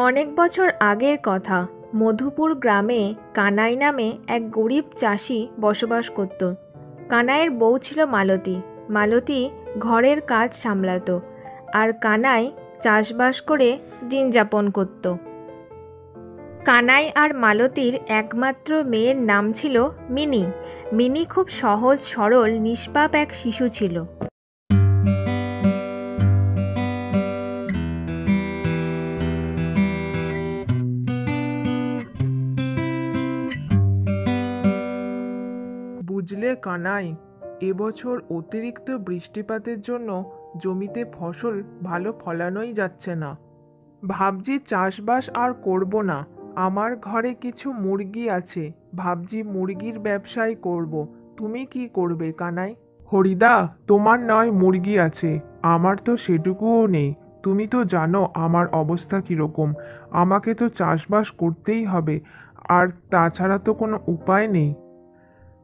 অনেক বছর আগের কথা। মধুপুর গ্রামে কানাই নামে এক গরিব চাষি বসবাস করত। কানাইয়ের বউ ছিল মালতী। মালতী ঘরের কাজ সামলাতো আর কানাই চাষবাস করে দিন যাপন করত। কানাই আর মালতীর একমাত্র মেয়ের নাম ছিল মিনি। মিনি খুব সহজ সরল নিষ্পাপ এক শিশু ছিল। বুঝলে কানাই, এবছর অতিরিক্ত বৃষ্টিপাতের জন্য জমিতে ফসল ভালো ফলানোই যাচ্ছে না। ভাবছি চাষবাস আর করব না। আমার ঘরে কিছু মুরগি আছে, ভাবছি মুরগির ব্যবসাই করব। তুমি কি করবে কানাই? হরিদা, তোমার নয় মুরগি আছে, আমার তো সেটুকুও নেই। তুমি তো জানো আমার অবস্থা কীরকম। আমাকে তো চাষবাস করতেই হবে, আর তাছাড়া তো কোনো উপায় নেই।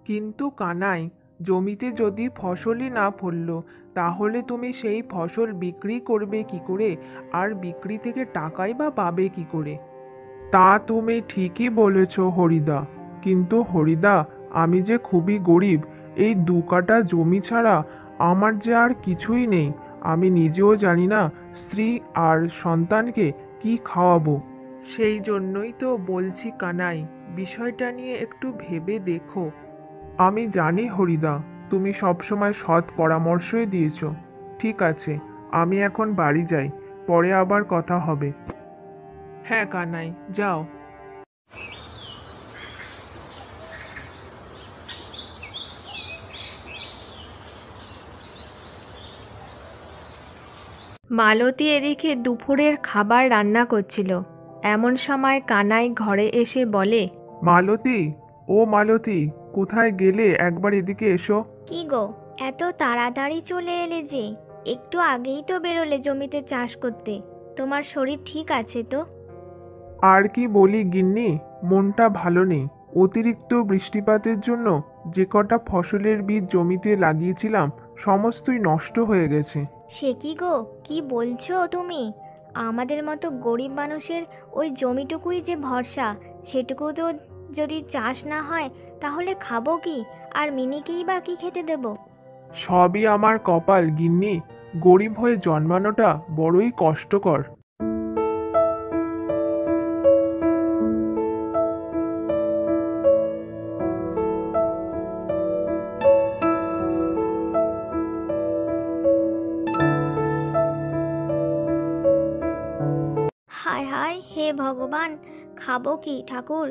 কিন্তু কানাই, জমিতে যদি ফসলই না ফলল, তাহলে তুমি সেই ফসল বিক্রি করবে কি করে, আর বিক্রি থেকে টাকাই বা পাবে কি করে? তা তুমি ঠিকই বলেছ হরিদা, কিন্তু হরিদা, আমি যে খুবই গরিব। এই 2 কাঠা জমি ছাড়া আমার যে আর কিছুই নেই। আমি নিজেও জানি না স্ত্রী আর সন্তানকে কি খাওয়াবো। সেই জন্যই তো বলছি কানাই, বিষয়টা নিয়ে একটু ভেবে দেখো। আমি জানি হরিদা, তুমি সবসময় সৎ পরামর্শই দিয়েছ। ঠিক আছে, আমি এখন বাড়ি যাই, পরে আবার কথা হবে। হ্যাঁ কানাই, যাও। মালতী এদিকে দুপুরের খাবার রান্না করছিল। এমন সময় কানাই ঘরে এসে বলে, মালতী, ও মালতী, কোথায় গেলে? একবার এদিকে এসো। কি গো, এত তাড়াতাড়ি চলে এলে যে? একটু আগেই তো বেরোলে জমিতে চাষ করতে। তোমার শরীর ঠিক আছে তো? আর কি বলি গিন্নি, মনটা ভালো নেই। অতিরিক্ত বৃষ্টিপাতের জন্য যে কটা ফসলের বীজ জমিতে লাগিয়েছিলাম সমস্তই নষ্ট হয়ে গেছে। সে কি গো, কি বলছো তুমি? আমাদের মতো গরিব মানুষের ওই জমিটুকুই যে ভরসা, সেটুকু তো যদি চাষ না হয় তাহলে খাবো কি? আর মিনিকেই বা কি খেতে দেবো? সবই আমার কপাল গিন্নি, গরিব হয়ে জন্মানোটা বড়ই কষ্টকর। হায় হায়, হে ভগবান, খাবো কি ঠাকুর?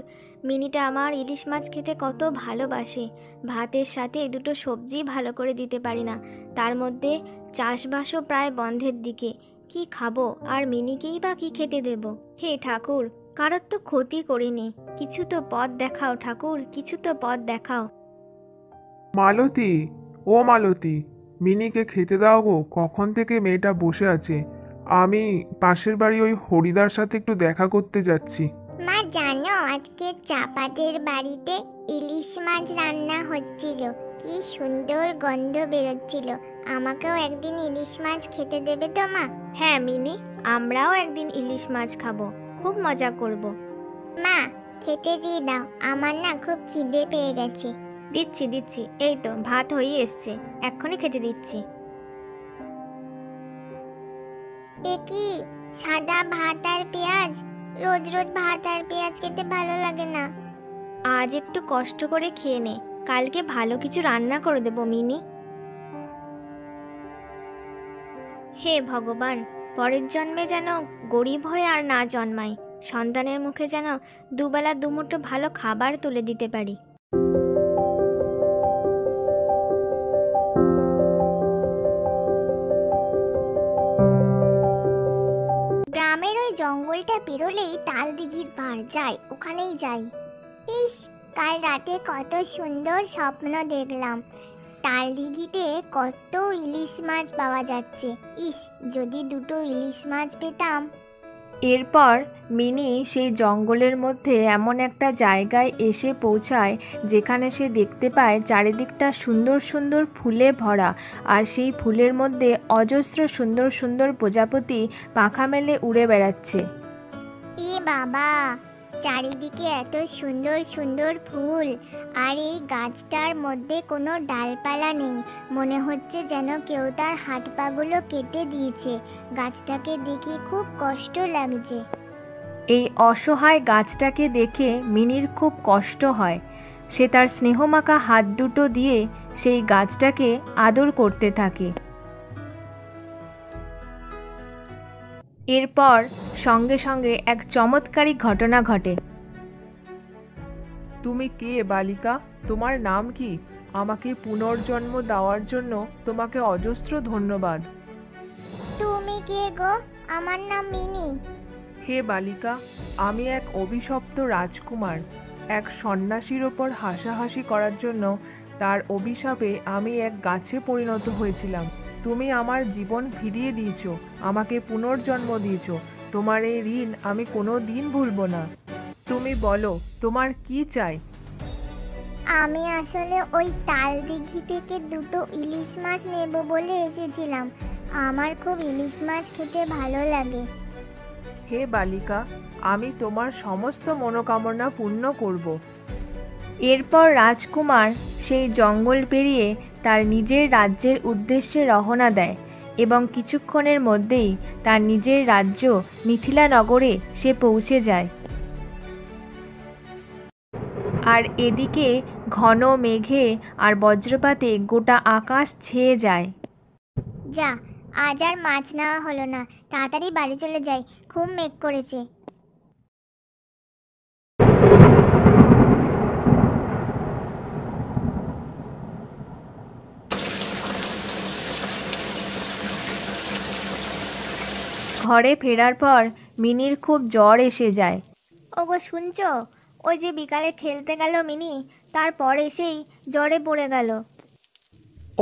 মিনিটা আমার ইলিশ মাছ খেতে কত ভালোবাসে। ভাতের সাথে দুটো সবজি ভালো করে দিতে পারি না, তার মধ্যে চাষবাসও প্রায় বন্ধের দিকে। কি খাবো, আর মিনিকেই বা কি খেতে দেব? হে ঠাকুর, কারোর তো ক্ষতি করিনি, কিছু তো পথ দেখাও ঠাকুর, কিছু তো পথ দেখাও। মালতী, ও মালতী, মিনিকে খেতে দাও গো, কখন থেকে মেয়েটা বসে আছে। আমি পাশের বাড়ি ওই হরিদার সাথে একটু দেখা করতে যাচ্ছি। মা জানো, আজকে চাপাদের বাড়িতে ইলিশ মাছ রান্না হচ্ছিল। কি সুন্দর গন্ধ বেরোচ্ছিল। আমাকেও একদিন ইলিশ মাছ খেতে দেবে তো মা? হ্যাঁ মিনি, আমরাও একদিন ইলিশ মাছ খাবো, খুব মজা করব। মা, খেতে দিয়ে দাও, আমার না খুব খিদে পেয়ে গেছে। দিচ্ছি দিচ্ছি, এই তো ভাত হয়ে এসছে, এক্ষুনি খেতে দিচ্ছি। এ কি, সাদা ভাত আর পেঁয়াজ? রোজ রোজ ভাত আর পেঁয়াজ খেতে ভালো লাগে না। আজ একটু কষ্ট করে খেয়ে নে, কালকে ভালো কিছু রান্না করে দেবো মিনি। হে ভগবান, পরের জন্মে যেন গরিব হয়ে আর না জন্মাই, সন্তানের মুখে যেন দুবেলা দুমুঠো ভালো খাবার তুলে দিতে পারি। গ্রামের ওই জঙ্গলটা পেরোলেই তাল দিঘির পাড়, যাই ওখানেই যাই। ইস, কাল রাতে কত সুন্দর স্বপ্ন দেখলাম। তাল দিঘিতে কত ইলিশ মাছ পাওয়া যাচ্ছে। ইস, যদি দুটো ইলিশ মাছ পেতাম। এরপর মিনি সেই জঙ্গলের মধ্যে এমন একটা জায়গায় এসে পৌঁছায় যেখানে সে দেখতে পায় চারিদিকটা সুন্দর সুন্দর ফুলে ভরা, আর সেই ফুলের মধ্যে অজস্র সুন্দর সুন্দর প্রজাপতি পাখা মেলে উড়ে বেড়াচ্ছে। বাবা, চারিদিকে এত সুন্দর সুন্দর ফুল, আর এই গাছটার মধ্যে কোনো ডালপালা নেই। মনে হচ্ছে যেন কেউ তার হাত পাগুলো কেটে দিয়েছে। গাছটাকে দেখে খুব কষ্ট লাগছে। এই অসহায় গাছটাকে দেখে মিনির খুব কষ্ট হয়। সে তার স্নেহমাখা হাত দুটো দিয়ে সেই গাছটাকে আদর করতে থাকে। এরপর সঙ্গে সঙ্গে এক চমৎকারী ঘটনা ঘটে। তুমি কে বালিকা? তোমার নাম কি? আমাকে পুনর্জন্ম দেওয়ার জন্য তোমাকে অজস্র ধন্যবাদ। তুমি কে গো? আমার নাম মিনি। হে বালিকা, আমি এক অভিশপ্ত রাজকুমার। এক সন্ন্যাসীর ওপর হাসাহাসি করার জন্য তার অভিশাপে আমি এক গাছে পরিণত হয়েছিলাম। তুমি আমার জীবন ফিরিয়ে দিয়েছো, আমাকে পুনর্জন্ম দিয়েছো। তোমার এই ঋণ আমি কোনো দিন ভুলবো না। তুমি বলো, তোমার কি চাই? আমি আসলে ওই তাল দিঘি থেকে দুটো ইলিশ মাছ নেব বলে এসেছিলাম। আমার খুব ইলিশ মাছ খেতে ভালো লাগে। হে বালিকা, আমি তোমার সমস্ত মনোকামনা পূর্ণ করব। এরপর রাজকুমার সেই জঙ্গল পেরিয়ে তার নিজের রাজ্যের উদ্দেশ্যে রওনা দেয় এবং কিছুক্ষণের মধ্যেই তার নিজের রাজ্য মিথিলা নগরে সে পৌঁছে যায়। আর এদিকে ঘন মেঘে আর বজ্রপাতে গোটা আকাশ ছেয়ে যায়। যা, আজ আর মাছ নেওয়া হলো না। তাড়াতাড়ি বাড়ি চলে যাই, খুব মেঘ করেছে। ঘরে ফেরার পর মিনির খুব জ্বর এসে যায়। ওগো শুনছো? ওই যে বিকালে খেলতে গেল মিনি, তারপর এসেই জ্বরে পড়ে গেল।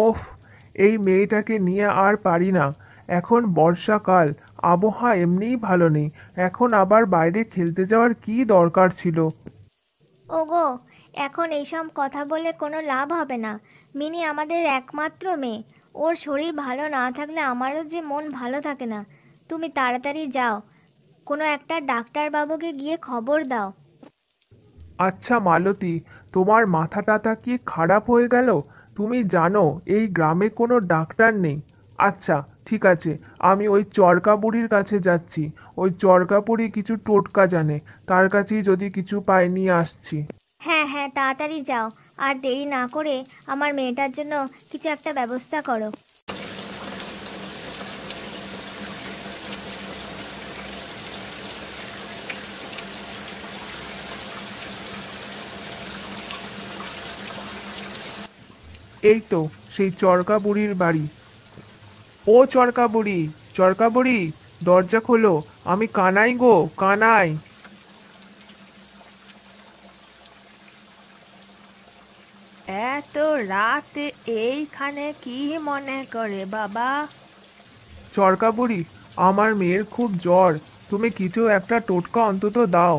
ওফ, এই মেয়েটাকে নিয়ে আর পারি না। এখন বর্ষাকাল, আবহাওয়া এমনিই ভালো নেই, এখন আবার বাইরে খেলতে যাওয়ার কি দরকার ছিল? ওগো, এখন এইসব কথা বলে কোনো লাভ হবে না। মিনি আমাদের একমাত্র মেয়ে। ওর শরীর ভালো না থাকলে আমারও যে মন ভালো থাকে না। তুমি তাড়াতাড়ি যাও, কোনো একটা ডাক্তারবাবুকে গিয়ে খবর দাও। আচ্ছা মালতী, তোমার মাথা টাথা কি খারাপ হয়ে গেল? তুমি জানো এই গ্রামে কোনো ডাক্তার নেই। আচ্ছা ঠিক আছে, আমি ওই চরকা বুড়ির কাছে যাচ্ছি। ওই চরকা বুড়ি কিছু টোটকা জানে, তার কাছেই যদি কিছু পাই নিয়ে আসছি। হ্যাঁ হ্যাঁ, তাড়াতাড়ি যাও, আর দেরি না করে আমার মেয়েটার জন্য কিছু একটা ব্যবস্থা করো। এই তো সেই চরকা বুড়ির বাড়ি। ও চরকা বুড়ি, চরকা বুড়ি, দরজা খোলো, আমি কানাই গো, কানাই। এত রাতে এইখানে কি মনে করে বাবা? চরকা বুড়ি, আমার মেয়ের খুব জ্বর, তুমি কিছু একটা টোটকা অন্তত দাও।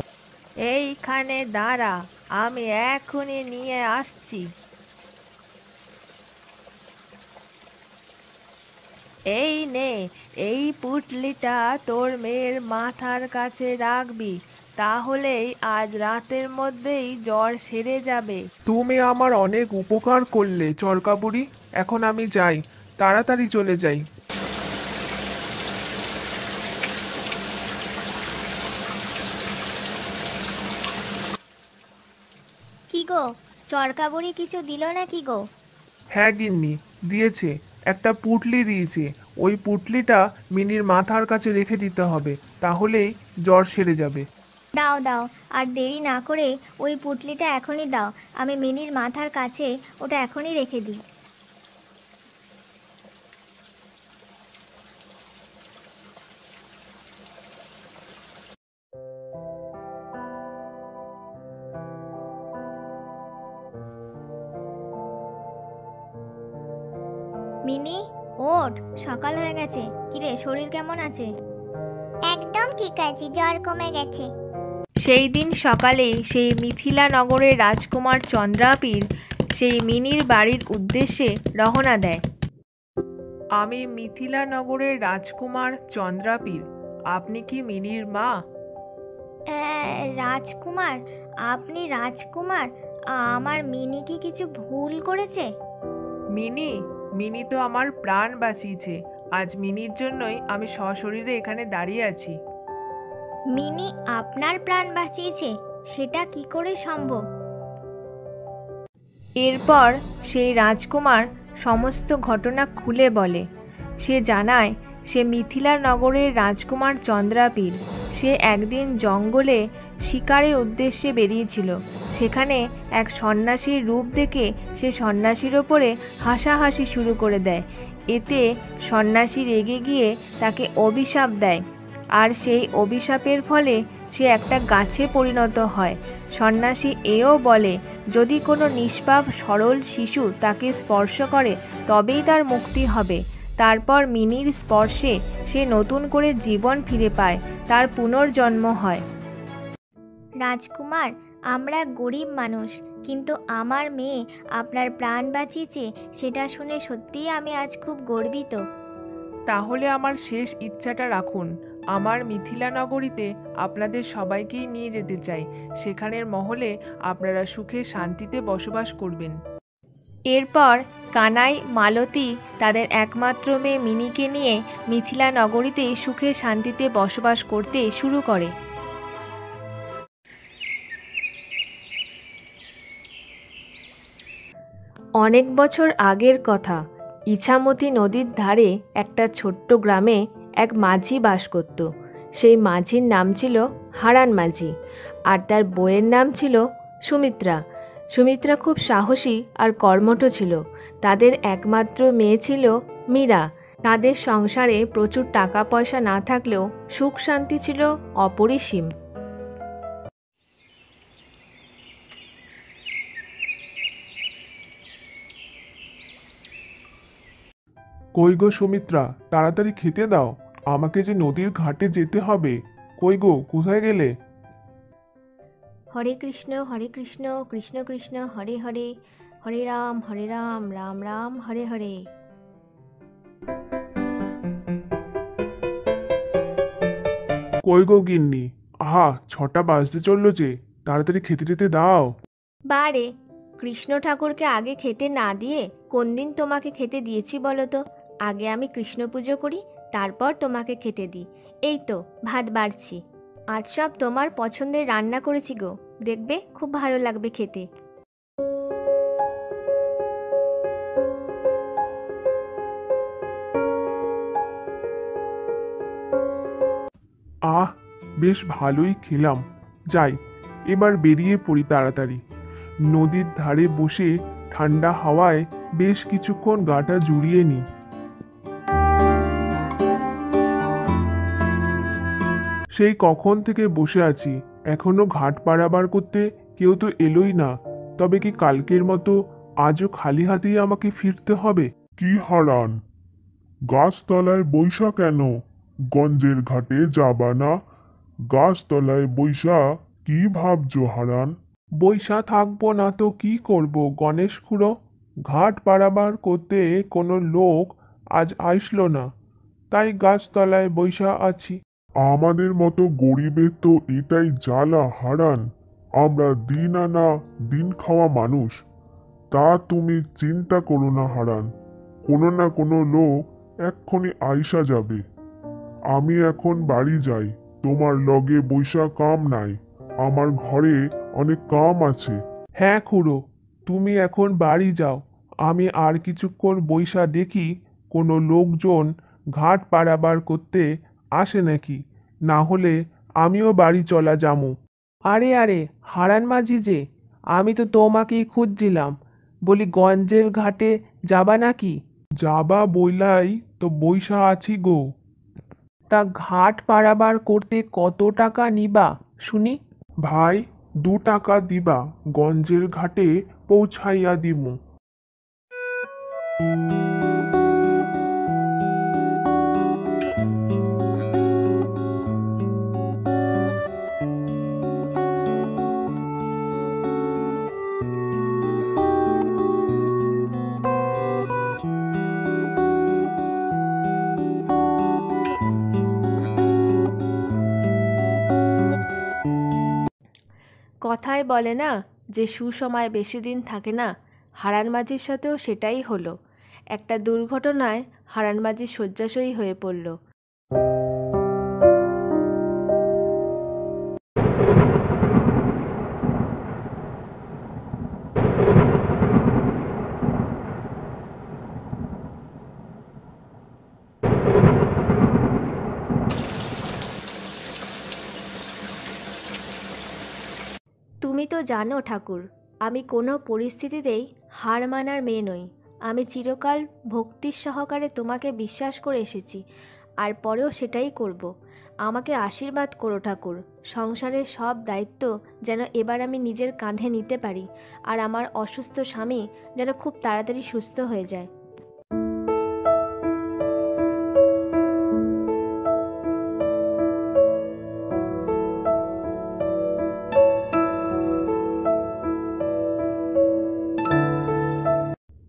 এইখানে দাঁড়া, আমি এখনই নিয়ে আসছি। এই নে, এই পুঁটলিটা তোর মেয়ের মাথার কাছে রাখবি, তাহলেই আজ রাতের মধ্যেই জ্বর সেরে যাবে। তুমি আমার অনেক উপকার করলে চরকা বুড়ি, এখন আমি যাই, তাড়াতাড়ি চলে যাই। কি গো, চরকা বুড়ি কিছু দিল না কি গো? হ্যাঁ গিন্নি, দিয়েছে, একটা পুঁটলি দিয়েছে। ওই পুঁটলিটা মিনির মাথার কাছে রেখে দিতে হবে, তাহলেই জ্বর সেরে যাবে। দাও দাও, আর দেরি না করে ওই পুঁটলিটা এখনই দাও। আমি মিনির মাথার কাছে ওটা এখনই রেখে দিই। মিনি, ওঠ, সকাল হয়ে গেছে। কিরে, শরীর কেমন আছে? একদম ঠিক আছে, জ্বর কমে গেছে। সেই দিন সকালে সেই মিথিলা নগরের রাজকুমার চন্দ্রাপীর সেই মিনির বাড়ির উদ্দেশ্যে রওনা দেয়। আমি মিথিলা নগরের রাজকুমার চন্দ্রাপীর। আপনি কি মিনির মা? রাজকুমার, আপনি রাজকুমার? আমার মিনি কি কিছু ভুল করেছে? মিনি মিনি তো আমার প্রাণ বাঁচিয়েছে। আজ মিনির জন্যই আমি সশরীরে এখানে দাঁড়িয়ে আছি। মিনি আপনার প্রাণ বাঁচিয়েছে? সেটা কি করে সম্ভব? এরপর সেই রাজকুমার সমস্ত ঘটনা খুলে বলে। সে জানায় সে মিথিলা নগরের রাজকুমার চন্দ্রাপীর। সে একদিন জঙ্গলে শিকারের উদ্দেশ্যে বেরিয়েছিল। সেখানে এক সন্ন্যাসীর রূপ দেখে সে সন্ন্যাসীর ওপরে হাসাহাসি শুরু করে দেয়। এতে সন্ন্যাসী রেগে গিয়ে তাকে অভিশাপ দেয়, আর সেই অভিশাপের ফলে সে একটা গাছে পরিণত হয়। সন্ন্যাসী এও বলে যদি কোনো নিষ্পাপ সরল শিশু তাকে স্পর্শ করে তবেই তার মুক্তি হবে। তারপর মিনির স্পর্শে সে নতুন করে জীবন ফিরে পায়, তার পুনর্জন্ম হয়। রাজকুমার, আমরা গরিব মানুষ, কিন্তু আমার মেয়ে আপনার প্রাণ বাঁচিয়েছে, সেটা শুনে সত্যিই আমি আজ খুব গর্বিত। তাহলে আমার শেষ ইচ্ছাটা রাখুন। আমার মিথিলা নগরীতে আপনাদের সবাইকেই নিয়ে যেতে চাই। সেখানের মহলে আপনারা সুখে শান্তিতে বসবাস করবেন। এরপর কানাই, মালতী তাদের একমাত্র মেয়ে মিনিকে নিয়ে মিথিলা নগরীতে সুখে শান্তিতে বসবাস করতে শুরু করে। অনেক বছর আগের কথা। ইছামতি নদীর ধারে একটা ছোট্ট গ্রামে এক মাঝি বাস করত। সেই মাঝির নাম ছিল হারান মাঝি, আর তার বউয়ের নাম ছিল সুমিত্রা। সুমিত্রা খুব সাহসী আর কর্মঠ ছিল। তাদের একমাত্র মেয়ে ছিল মীরা। তাদের সংসারে প্রচুর টাকা পয়সা না থাকলেও সুখ শান্তি ছিল অপরিসীম। কই গো সুমিত্রা, তাড়াতাড়ি খেতে দাও। আমাকে যে নদীর ঘাটে যেতে হবে। কই গো, কোথায় গেলে? হরে কৃষ্ণ কৃষ্ণ কৃষ্ণ হরে হরে, হরে রাম রাম রাম হরে হরে। কই গো গিন্নি, আহা 6টা বাজতে চললো যে, তাড়াতাড়ি খেতে টেতে দাও। বারে, কৃষ্ণ ঠাকুরকে আগে খেতে না দিয়ে কোন দিন তোমাকে খেতে দিয়েছি বলো তো? আগে আমি কৃষ্ণ পুজো করি, তারপর তোমাকে খেতে দিই। এই তো ভাত বাড়ছি। আজ সব তোমার পছন্দের রান্না করেছি গো, দেখবে খুব ভালো লাগবে খেতে। আহ, বেশ ভালোই খেলাম। যাই, এবার বেরিয়ে পড়ি তাড়াতাড়ি। নদীর ধারে বসে ঠান্ডা হাওয়ায় বেশ কিছুক্ষণ গাটা জুড়িয়ে নিই। সেই কখন থেকে বসে আছি, এখনো ঘাট পারাবার করতে কেউ তো এলোই না। তবে কি কালকের মতো আজও খালি হাতেই আমাকে ফিরতে হবে? কি হারান, গাছতলায় বইসা কেন? গঞ্জের ঘাটে যাবা না? গাছতলায় বইসা কি ভাবছো হারান? বইসা থাকবো না তো কি করব গণেশ খুড়ো? ঘাট পারাবার করতে কোনো লোক আজ আইসলো না, তাই গাছতলায় বইসা আছি। আমাদের মতো গরিবের তো এটাই জ্বালা হারান। আমরা দিন আনা দিন খাওয়া মানুষ। তা তুমি চিন্তা করো না হারান, কোনো না কোনো লোক এক্ষুনি আইসা যাবে। আমি এখন বাড়ি যাই, তোমার লগে বইসা কাম নাই। আমার ঘরে অনেক কাম আছে। হ্যাঁ খুড়ো, তুমি এখন বাড়ি যাও। আমি আর কিছুক্ষণ বইসা দেখি কোনো লোকজন ঘাট পারাবার করতে আসে নাকি, না হলে আমিও বাড়ি চলা যামু। আরে আরে, হারান মাঝি যে, আমি তো তোমাকেই খুঁজছিলাম। বলি গঞ্জের ঘাটে যাবা নাকি? যাবা বইলাই তো বইসা আছি গো। তা ঘাট পারাবার করতে কত টাকা নিবা শুনি? ভাই, 2 টাকা দিবা, গঞ্জের ঘাটে পৌঁছাইয়া দিমু। কথায় বলে না যে সুসময় বেশি দিন থাকে না, হারান মাঝির সাথেও সেটাই হলো। একটা দুর্ঘটনায় হারান মাঝি শয্যাশয়ী হয়ে পড়ল। তুমি তো জানো ঠাকুর, আমি কোনো পরিস্থিতিতেই হার মানার মেয়ে নই। আমি চিরকাল ভক্তির সহকারে তোমাকে বিশ্বাস করে এসেছি, আর পরেও সেটাই করব। আমাকে আশীর্বাদ করো ঠাকুর, সংসারের সব দায়িত্ব যেন এবার আমি নিজের কাঁধে নিতে পারি, আর আমার অসুস্থ স্বামী যেন খুব তাড়াতাড়ি সুস্থ হয়ে যায়।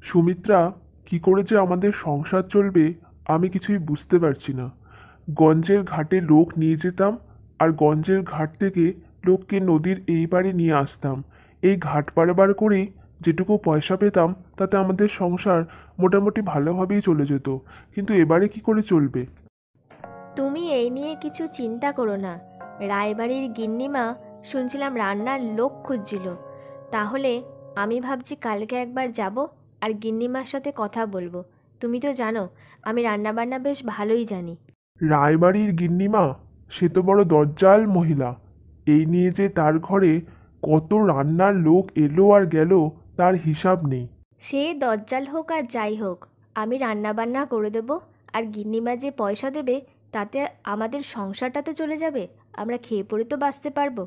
সুমিত্রা, কি করে যে আমাদের সংসার চলবে আমি কিছুই বুঝতে পারছি না। গঞ্জের ঘাটে লোক নিয়ে যেতাম, আর গঞ্জের ঘাট থেকে লোককে নদীর এই পারে নিয়ে আসতাম। এই ঘাট পারাবার করেই যেটুকু পয়সা পেতাম তাতে আমাদের সংসার মোটামুটি ভালোভাবেই চলে যেত। কিন্তু এবারে কি করে চলবে? তুমি এই নিয়ে কিছু চিন্তা করো না। রায়বাড়ির গিন্নিমা শুনছিলাম রান্নার লোক খুঁজছিল। তাহলে আমি ভাবছি কালকে একবার যাব আর গিন্নিমার সাথে কথা বলবো। তুমি তো জানো আমি রান্নাবান্না বেশ ভালোই জানি। রায়বাড়ির গিন্নিমা সে তো বড় দজ্জাল মহিলা। এই নিয়ে যে তার ঘরে কত রান্নার লোক এলো আর গেল তার হিসাব নেই। সে দজ্জাল হোক আর যাই হোক, আমি রান্নাবান্না করে দেব, আর গিন্নিমা যে পয়সা দেবে তাতে আমাদের সংসারটা তো চলে যাবে, আমরা খেয়ে পড়ে তো বাঁচতে পারবো।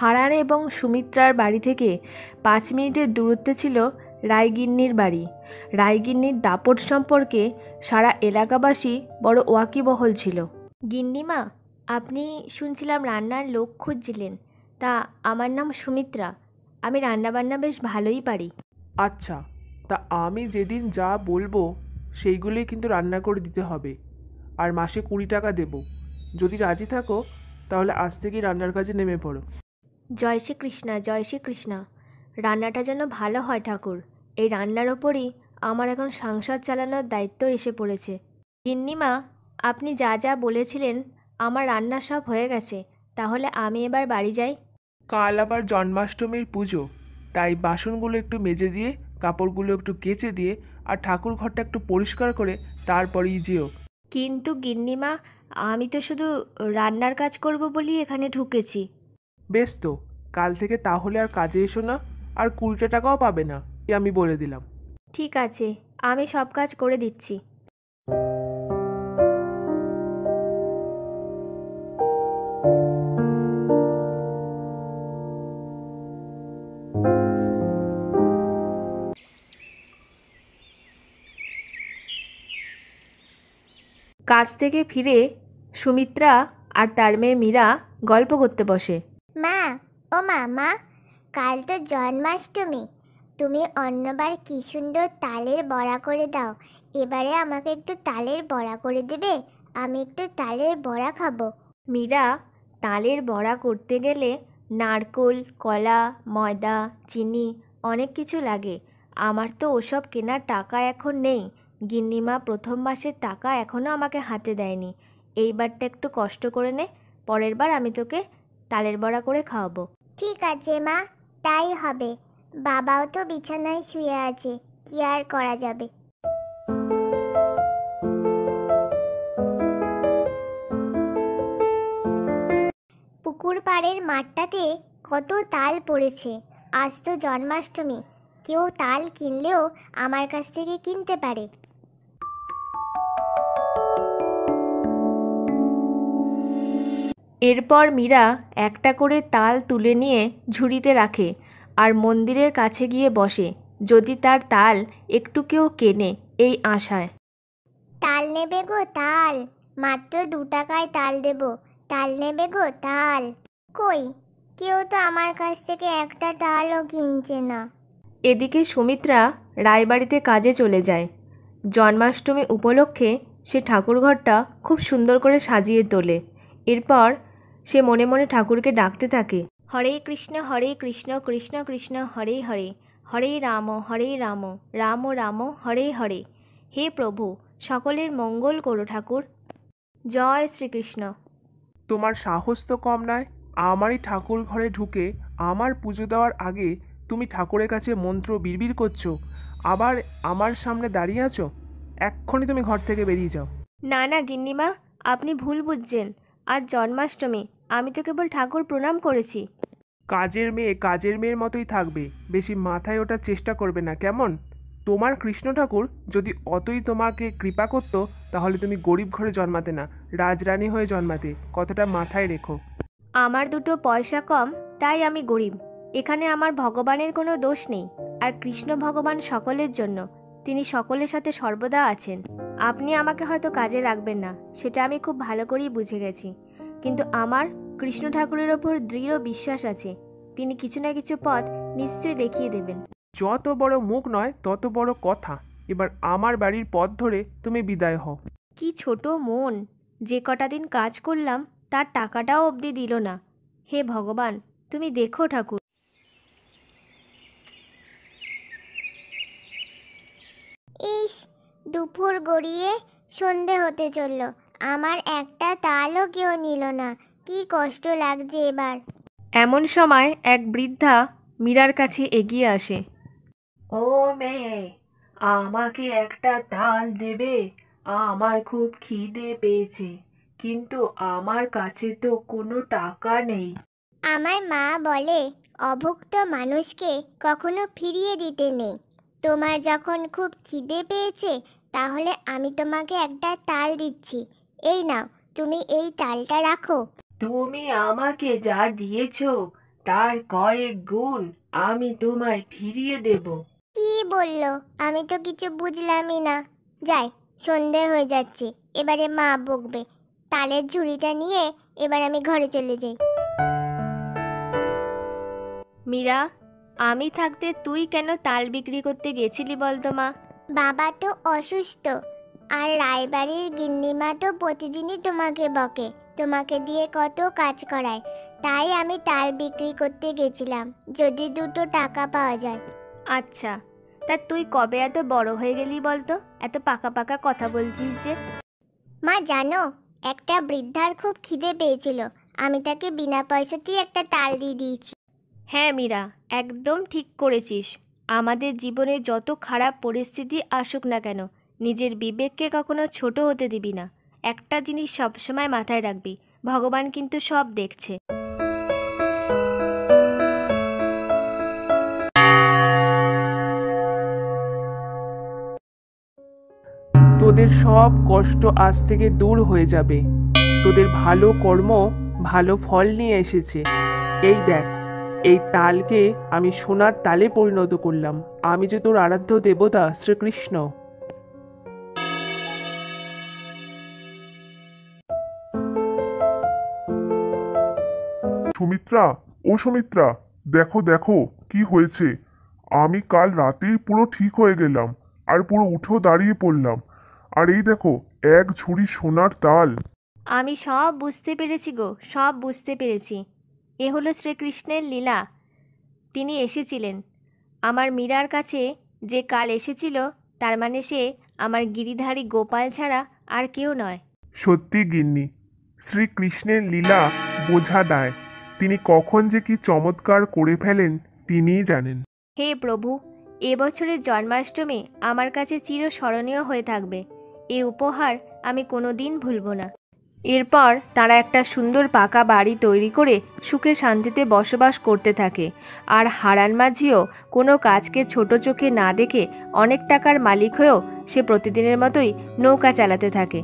হারান এবং সুমিত্রার বাড়ি থেকে 5 মিনিটের দূরত্বে ছিল রায়গিন্নির বাড়ি। রায়গিন্নির দাপট সম্পর্কে সারা এলাকাবাসী বড় ওয়াকিবহল ছিল। গিন্নিমা, আপনি শুনছিলাম রান্নার লোক খুঁজছিলেন। তা আমার নাম সুমিত্রা, আমি রান্নাবান্না বেশ ভালোই পারি। আচ্ছা, তা আমি যেদিন যা বলবো সেইগুলোই কিন্তু রান্না করে দিতে হবে, আর মাসে 20 টাকা দেব। যদি রাজি থাকো তাহলে আজ থেকেই রান্নার কাজে নেমে পড়ো। জয় শ্রীকৃষ্ণা, জয় শ্রীকৃষ্ণা। রান্নাটা যেন ভালো হয় ঠাকুর। এই রান্নার ওপরই আমার এখন সংসার চালানোর দায়িত্ব এসে পড়েছে। গিন্নিমা, আপনি যা যা বলেছিলেন আমার রান্না সব হয়ে গেছে। তাহলে আমি এবার বাড়ি যাই। কাল আবার জন্মাষ্টমীর পুজো, তাই বাসনগুলো একটু মেজে দিয়ে, কাপড়গুলো একটু কেচে দিয়ে, আর ঠাকুর ঘরটা একটু পরিষ্কার করে তারপরেই যেও। কিন্তু গিন্নিমা, আমি তো শুধু রান্নার কাজ করব বলেই এখানে ঢুকেছি। বেশ তো, কাল থেকে তাহলে আর কাজে এসো না, আর 20 টাকাও পাবে না, এ আমি বলে দিলাম। ঠিক আছে, আমি সব কাজ করে দিচ্ছি। কাজ থেকে ফিরে সুমিত্রা আর তার মেয়ে মীরা গল্প করতে বসে। মা, ও মা, কাল তো জন্মাষ্টমী। তুমি অন্যবার কি সুন্দর তালের বড়া করে দাও, এবারে আমাকে একটু তালের বড়া করে দেবে? আমি একটু তালের বড়া খাবো। মীরা, তালের বড়া করতে গেলে নারকোল, কলা, ময়দা, চিনি অনেক কিছু লাগে। আমার তো ওসব কেনার টাকা এখন নেই। গিন্নিমা প্রথম মাসের টাকা এখনও আমাকে হাতে দেয়নি। এইবারটা একটু কষ্ট করে নে, পরের বার আমি তোকে তালের বড়া করে খাওয়াবো। ঠিক আছে মা, তাই হবে। বাবাও তো বিছানায় শুয়ে আছে, কি আর করা যাবে। পুকুর পাড়ের মাঠটাতে কত তাল পড়েছে। আজ তো জন্মাষ্টমী, কেউ তাল কিনলেও আমার কাছ থেকে কিনতে পারে। এরপর মীরা একটা করে তাল তুলে নিয়ে ঝুড়িতে রাখে আর মন্দিরের কাছে গিয়ে বসে, যদি তার তাল একটু কেউ কেনে এই আশায়। তাল নেবে গো তাল, মাত্র 2 টাকায় তাল দেব। তাল নেবে গো তাল। কই, কেউ তো আমার কাছ থেকে একটা তালও কিনছে না। এদিকে সুমিত্রা রায়বাড়িতে কাজে চলে যায়। জন্মাষ্টমী উপলক্ষে সে ঠাকুরঘরটা খুব সুন্দর করে সাজিয়ে তোলে। এরপর সে মনে মনে ঠাকুরকে ডাকতে থাকে, হরে কৃষ্ণ কৃষ্ণ কৃষ্ণ হরে হরে, হরে রাম রাম রাম হরে হরে। হে প্রভু, সকলের মঙ্গল করো ঠাকুর। জয় শ্রীকৃষ্ণ। তোমার সাহস তো কম নয়। আমারই ঠাকুর ঘরে ঢুকে আমার পুজো দেওয়ার আগে তুমি ঠাকুরের কাছে মন্ত্র বিড়বিড় করছো, আবার আমার সামনে দাঁড়িয়ে আছো। এক্ষুনি তুমি ঘর থেকে বেরিয়ে যাও। না না গিন্নিমা, আপনি ভুল বুঝছেন। আজ জন্মাষ্টমী, আমি তো কেবল ঠাকুর প্রণাম করেছি। কাজের মেয়ের মতোই থাকবে, বেশি মাথায় ওঠার চেষ্টা করবে না, কেমন? তোমার কৃষ্ণ ঠাকুর যদি অতই তোমাকে কৃপা করতো তাহলে তুমি গরিব ঘরে জন্মাতে না, রাজরানী হয়ে জন্মাতে। কথাটা মাথায় রেখো। আমার দুটো পয়সা কম, তাই আমি গরিব। এখানে আমার ভগবানের কোনো দোষ নেই। আর কৃষ্ণ ভগবান সকলের জন্য, তিনি সকলের সাথে সর্বদা আছেন। আপনি আমাকে হয়তো কাজে রাখবেন না, সেটা আমি খুব ভালো করেই বুঝে গেছি, কিন্তু আমার কৃষ্ণ ঠাকুরের ওপর দৃঢ় বিশ্বাস আছে। তিনি কিছু না কিছু পথ নিশ্চয়ই দেখিয়ে দেবেন। যত বড় মুখ নয় তত বড় কথা। এবার আমার বাড়ির পথ ধরে তুমি বিদায় হও। কি ছোট মন, যে কটা দিন কাজ করলাম তার টাকাটাও অবধি দিল না। হে ভগবান, তুমি দেখো ঠাকুর। ইস, দুপুর গড়িয়ে সন্ধে হতে চলল, আমার একটা তালও কেউ নিল না। কি কষ্ট লাগছে এবার। এমন সময় এক বৃদ্ধা মীরার কাছে এগিয়ে আসে। ও মেয়ে, আমাকে একটা তাল দেবে? আমার খুব খিদে পেয়েছে, কিন্তু আমার কাছে তো কোনো টাকা নেই। আমার মা বলে অভুক্ত মানুষকে কখনো ফিরিয়ে দিতে নেই। তোমার যখন খুব খিদে পেয়েছে, তাহলে আমি তোমাকে একটা তাল দিচ্ছি। এই নাও, তুমি এই তালটা রাখো। তুমি আমাকে যা দিয়েছো তার কয়েক গুণ আমি তোমায় ফিরিয়ে দেব। কি বললো? আমি তো কিছু বুঝলামই না। যাই, সন্ধে হয়ে যাচ্ছে, এবারে মা বকবে। তালের ঝুড়িটা নিয়ে এবার আমি ঘরে চলে যাই। মীরা, আমি থাকতে তুই কেন তাল বিক্রি করতে গেছিলি বলতো মা? বাবা তো অসুস্থ, আর রায়বাড়ির গিন্নিমা তো প্রতিদিনই তোমাকে বকে, তোমাকে দিয়ে কত কাজ করায়। তাই আমি তাল বিক্রি করতে গেছিলাম, যদি দুটো টাকা পাওয়া যায়। আচ্ছা, তা তুই কবে এত বড় হয়ে গেলি বলতো? এত পাকা পাকা কথা বলছিস যে। মা জানো, একটা বৃদ্ধার খুব খিদে পেয়েছিল, আমি তাকে বিনা পয়সাতেই একটা তাল দিয়ে দিয়েছি। হ্যাঁ মীরা, একদম ঠিক করেছিস। আমাদের জীবনে যত খারাপ পরিস্থিতি আসুক না কেন, নিজের বিবেককে কখনো ছোট হতে দিবি না। একটা জিনিস সবসময় মাথায় রাখবি, ভগবান কিন্তু সব দেখছে। তোদের সব কষ্ট আজ থেকে দূর হয়ে যাবে। তোদের ভালো কর্ম ভালো ফল নিয়ে এসেছে। এই দেখ, এই তালকে আমি সোনার তালে পরিণত করলাম। আমি যে তোর আরাধ্য দেবতা শ্রীকৃষ্ণ। সুমিত্রা, ও সুমিত্রা, দেখো দেখো কি হয়েছে। আমি কাল রাতেই পুরো ঠিক হয়ে গেলাম, আর পুরো উঠেও দাঁড়িয়ে পড়লাম। আর এই দেখো, এক ঝুড়ি সোনার তাল। আমি সব বুঝতে পেরেছি গো, সব বুঝতে পেরেছি। এ হলো শ্রীকৃষ্ণের লীলা। তিনি এসেছিলেন আমার মীরার কাছে। যে কাল এসেছিল, তার মানে সে আমার গিরিধারী গোপাল ছাড়া আর কেউ নয়। সত্যি গিন্নি, শ্রীকৃষ্ণের লীলা বোঝা দায়। তিনি কখন যে কি চমৎকার করে ফেলেন তিনিই জানেন। হে প্রভু, এবছরের জন্মাষ্টমী আমার কাছে চিরস্মরণীয় হয়ে থাকবে। এই উপহার আমি কোনো দিন ভুলব না। এরপর তারা একটা সুন্দর পাকা বাড়ি তৈরি করে সুখে শান্তিতে বসবাস করতে থাকে। আর হারান মাঝিও কোনো কাজকে ছোট চোখে না দেখে অনেক টাকার মালিক হয়েও সে প্রতিদিনের মতোই নৌকা চালাতে থাকে।